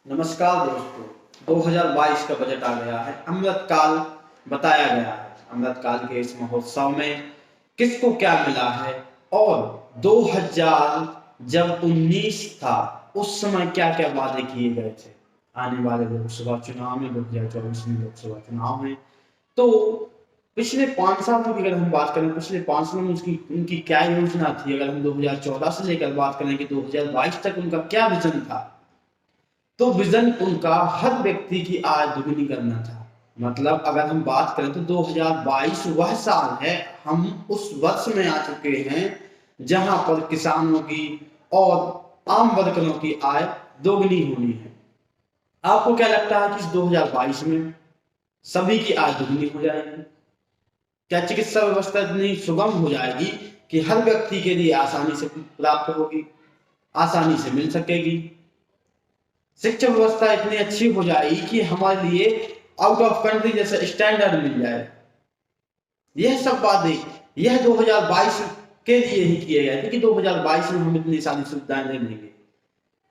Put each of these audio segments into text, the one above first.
नमस्कार दोस्तों। 2022 का बजट आ गया है। अमृतकाल बताया गया है। अमृतकाल के इस महोत्सव में किसको क्या मिला है और 2000 जब 19 था उस समय क्या क्या वादे किए गए थे। आने वाले लोकसभा चुनाव में 2024 में लोकसभा चुनाव में तो पिछले 5 साल की अगर हम बात करें, पिछले 5 साल में उसकी उनकी क्या योजना थी। अगर हम 2014 से लेकर बात करें कि 2022 तक उनका क्या विजन था, तो विजन उनका हर व्यक्ति की आय दुगनी करना था। मतलब अगर हम बात करें तो 2022 वह साल है, हम उस वर्ष में आ चुके हैं जहां पर किसानों की और आम वर्गों की आय दोगुनी होनी है। आपको क्या लगता है कि इस 2022 में सभी की आय दुगनी हो जाएगी? क्या चिकित्सा व्यवस्था इतनी सुगम हो जाएगी कि हर व्यक्ति के लिए आसानी से प्राप्त होगी, आसानी से मिल सकेगी? शिक्षा व्यवस्था इतनी अच्छी हो जाएगी कि हमारे लिए आउट ऑफ कंट्री जैसा स्टैंडर्ड मिल जाए? यह सब बातें यह 2022 के लिए ही किए गए थे कि 2022 में हम इतनी सारी सुविधाएं दे देंगे।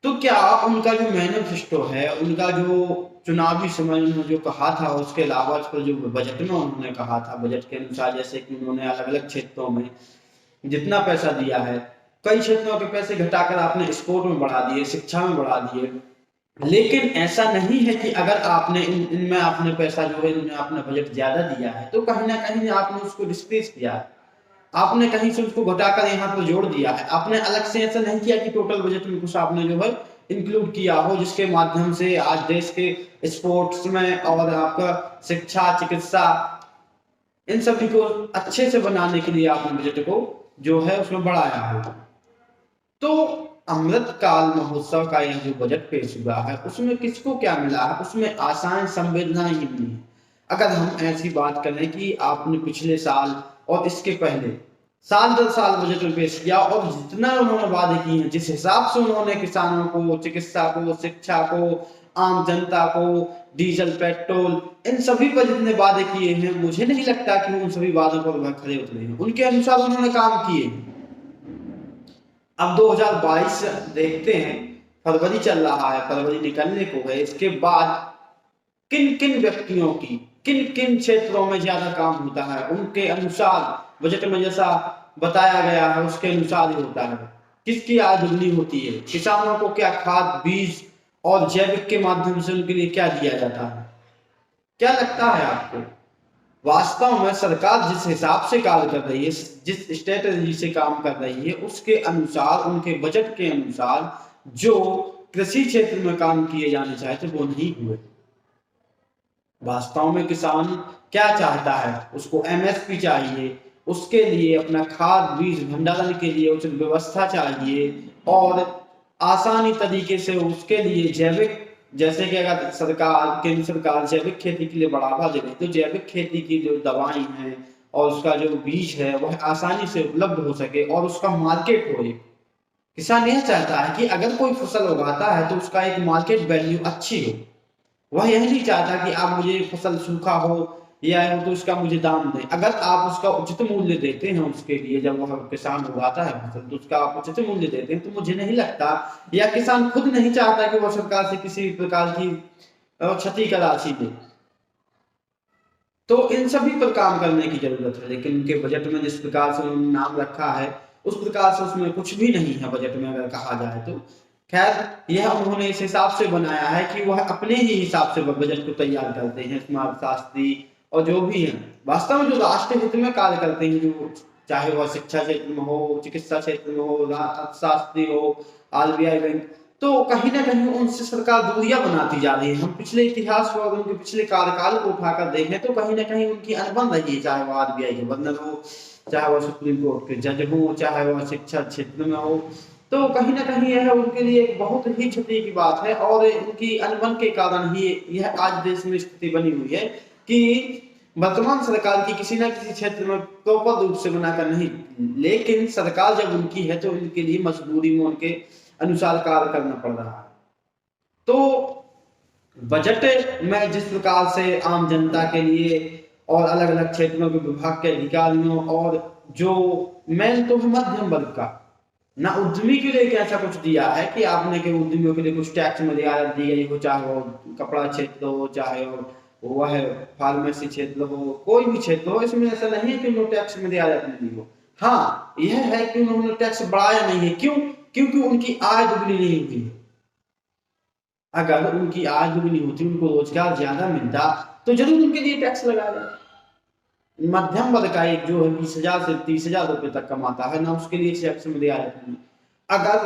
तो क्या उनका जो मैनिफेस्टो है, उनका जो चुनावी समय उन्होंने जो कहा था, उसके अलावा उस पर जो बजट में उन्होंने कहा था, बजट के अनुसार जैसे कि उन्होंने अलग अलग क्षेत्रों में जितना पैसा दिया है, कई क्षेत्रों के पैसे घटाकर आपने स्पोर्ट में बढ़ा दिए, शिक्षा में बढ़ा दिए। लेकिन ऐसा नहीं है कि अगर आपने इनमें आपने पैसा जो है, इनमें आपने बजट ज्यादा दिया है तो कहीं ना कहीं आपने उसको डिस्प्लेस किया है, आपने कहीं से उसको घटाकर यहाँ पर जोड़ दिया है। आपने अलग से ऐसा नहीं किया कि टोटल बजट में कुछ आपने जो है इंक्लूड किया हो, जिसके माध्यम से आज देश के स्पोर्ट्स में और आपका शिक्षा, चिकित्सा, इन सभी को अच्छे से बनाने के लिए आपने बजट को जो है उसमें बढ़ाया हो। तो अमृतकाल महोत्सव का यह जो बजट पेश हुआ है उसमें किसको क्या मिला है? उसमें आसान संवेदना ही मिली है। अगर हम ऐसी बात करें कि आपने पिछले साल और इसके पहले साल दर साल बजट में पेश किया और जितना उन्होंने वादे किए हैं, जिस हिसाब से उन्होंने किसानों को, चिकित्सा को, शिक्षा को, आम जनता को, डीजल, पेट्रोल, इन सभी पर जितने वादे किए हैं, मुझे नहीं लगता कि उन सभी वादों पर वह खरे उतरे हैं। उनके अनुसार उन्होंने काम किए। अब 2022 देखते हैं, फरवरी चल रहा है, फरवरी निकलने को है। इसके बाद किन किन व्यक्तियों की किन किन क्षेत्रों में ज्यादा काम होता है, उनके अनुसार बजट में जैसा बताया गया है उसके अनुसार ही होता है। किसकी आय दुगनी होती है, किसानों को क्या खाद, बीज और जैविक के माध्यम से उनके लिए क्या दिया जाता है? क्या लगता है आपको? वास्तव में सरकार जिस हिसाब से कार्य कर रही है, जिस स्ट्रेटेजी से काम कर रही है, उसके अनुसार, उनके बजट के अनुसार जो कृषि क्षेत्र में काम किए जाने चाहते वो नहीं हुए। वास्तव में किसान क्या चाहता है? उसको एमएसपी चाहिए, उसके लिए अपना खाद, बीज भंडारण के लिए उचित व्यवस्था चाहिए और आसानी तरीके से उसके लिए जैविक, जैसे कि अगर सरकार, केंद्र सरकार जैविक खेती के लिए बढ़ावा दे रही तो जैविक खेती की जो दवाएं हैं और उसका जो बीज है वह आसानी से उपलब्ध हो सके और उसका मार्केट हो। किसान यह चाहता है कि अगर कोई फसल उगाता है तो उसका एक मार्केट वैल्यू अच्छी हो। वह यह नहीं चाहता कि आप मुझे फसल सूखा हो या हो तो उसका मुझे दाम दें। अगर आप उसका उचित मूल्य देते हैं उसके लिए, जब वह किसान उगाता है फसल तो उसका आप उचित मूल्य देते हैं, तो मुझे नहीं लगता, या किसान खुद नहीं चाहता कि वह सरकार से किसी प्रकार की क्षति का राशि दे। तो इन सभी पर काम करने की जरूरत है। लेकिन उनके बजट में जिस प्रकार से उन्होंने नाम रखा है उस प्रकार से उसमें कुछ भी नहीं है बजट में, अगर कहा जाए तो। खैर, यह उन्होंने इस हिसाब से बनाया है कि वह अपने ही हिसाब से बजट को तैयार करते हैं, समाजशास्त्री और जो भी है वास्तव में जो राष्ट्र हित में कार्य करते हैं, जो चाहे वह शिक्षा क्षेत्र में हो, चिकित्सा क्षेत्र में हो, अर्थशास्त्री हो, आरबीआई बैंक, तो कहीं ना कहीं उनसे सरकार दूरियां बनाती जा रही है। हम पिछले इतिहास और उनके पिछले कार्यकाल को उठाकर देखें तो कहीं ना कहीं उनकी अनबन रही है, चाहे वह आरबीआई के गवर्नर हो, चाहे वह सुप्रीम कोर्ट के जज हो, चाहे वह शिक्षा क्षेत्र में हो। तो कहीं ना कहीं यह उनके लिए एक बहुत ही क्षति की बात है और उनकी अनबन के कारण ही यह आज देश में स्थिति बनी हुई है कि वर्तमान सरकार की किसी ना किसी क्षेत्र में प्रॉपर रूप से बनाकर नहीं, लेकिन सरकार जब उनकी है तो उनके लिए मजबूरी में उनके अनुसार कार्य करना पड़ रहा है। तो बजट में जिस प्रकार से आम जनता के लिए और अलग अलग क्षेत्रों के विभाग के अधिकारियों और जो मेन तो है मध्यम वर्ग का, ना उद्यमी के लिए ऐसा कुछ दिया है कि आपने के उद्यमियों के लिए कुछ टैक्स में रियायत दी गई हो, चाहे वो कपड़ा क्षेत्र हो, चाहे वो वह फार्मेसी क्षेत्र हो, कोई भी क्षेत्र हो, इसमें ऐसा नहीं है कि उन्होंने टैक्स में रियायत नहीं दी हो। हाँ, यह है कि उन्होंने टैक्स बढ़ाया नहीं है। क्यों? क्योंकि उनकी आय दुगनी नहीं हुई। अगर उनकी आय दुगनी होती, उनको रोजगार ज्यादा मिलता, तो जरूर उनके लिए टैक्स लगाया जाता। मध्यम वर्ग का एक जो है 20,000 से 30,000 रुपए तक कमाता है ना, उसके लिए टैक्स में रियायत नहीं। अगर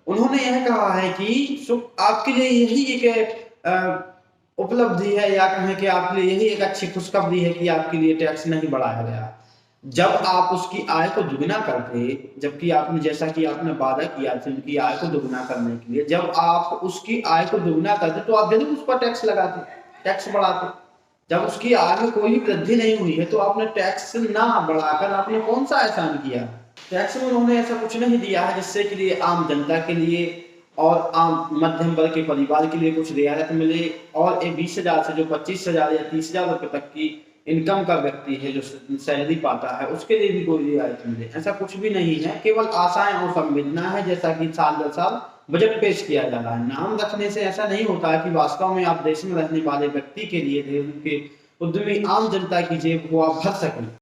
उन्होंने यह कहा है कि आपके लिए यही एक उपलब्धि है, या कहें कि आपके लिए यही एक अच्छी खुशखबरी है कि आपके लिए टैक्स नहीं बढ़ाया गया, जब आप उसकी आय को दुगना करते, जबकि आपने जैसा कि आपने वादा किया था उनकी आय को दुगना करने के लिए, जब आप उसकी आय को दुगना करते तो आप जरूर उस पर टैक्स लगाते, टैक्स बढ़ाते। जब उसकी आय में कोई वृद्धि नहीं हुई है तो आपने टैक्स ना बढ़ाकर आपने कौन सा एहसान किया? टैक्स में उन्होंने ऐसा कुछ नहीं दिया है जिससे के लिए आम जनता के लिए और आम मध्यम वर्ग के परिवार के लिए कुछ रियायत मिले, और 20,000 से जो 25,000 या 30,000 रुपए तक की इनकम का व्यक्ति है, जो सैलरी पाता है, उसके लिए भी कोई रियायत मिले, ऐसा कुछ भी नहीं है। केवल आशाएं और संवेदना है, जैसा कि साल दर साल बजट पेश किया जा रहा है। नाम रखने से ऐसा नहीं होता है कि वास्तव में आप देश में रहने वाले व्यक्ति के लिए, देश के उद्यमी आम जनता की जेब को आप भर सकें।